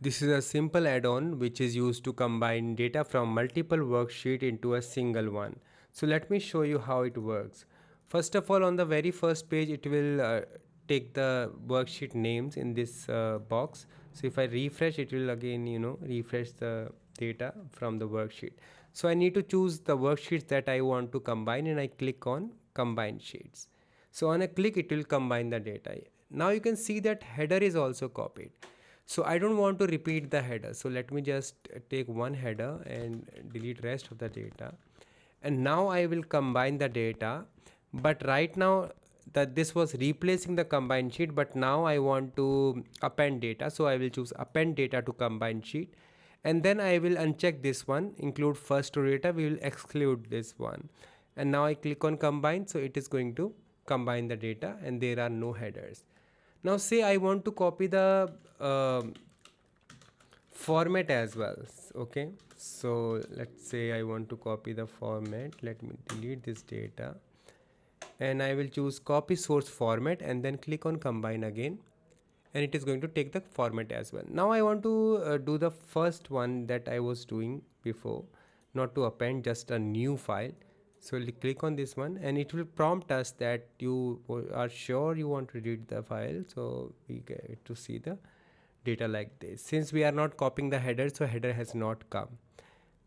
This is a simple add-on which is used to combine data from multiple worksheets into a single one. So let me show you how it works. First of all, on the very first page, it will take the worksheet names in this box. So if I refresh, it will again, refresh the data from the worksheet. So I need to choose the worksheets that I want to combine, and I click on combine sheets. So on a click, it will combine the data. Now you can see that header is also copied. So I don't want to repeat the header. So let me just take one header and delete rest of the data. And now I will combine the data. But right now that this was replacing the combine sheet, but now I want to append data. So I will choose append data to combine sheet. And then I will uncheck this one, include first row data. We will exclude this one. And now I click on combine. So it is going to combine the data and there are no headers. Now say I want to copy the format as well. Okay, so let's say I want to copy the format. Let me delete this data and I will choose copy source format and then click on combine again, and it is going to take the format as well. Now I want to do the first one that I was doing before, not to append, just a new file. So click on this one and it will prompt us that you are sure you want to read the file. So we get to see the data like this. Since we are not copying the header, so header has not come.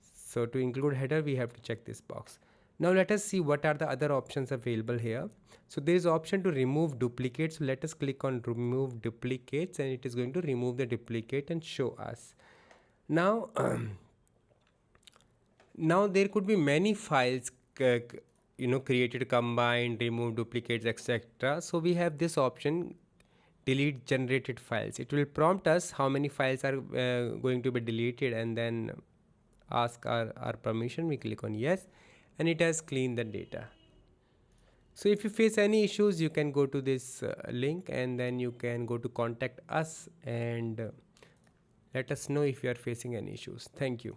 So to include header, we have to check this box. Now let us see what are the other options available here. So there is option to remove duplicates. So let us click on remove duplicates and it is going to remove the duplicate and show us. Now, now there could be many files created, combined, remove duplicates, etc. So we have this option, delete generated files. It will prompt us how many files are going to be deleted and then ask our permission. We click on yes and it has cleaned the data. So if you face any issues, you can go to this link and then you can go to contact us and let us know if you are facing any issues. Thank you.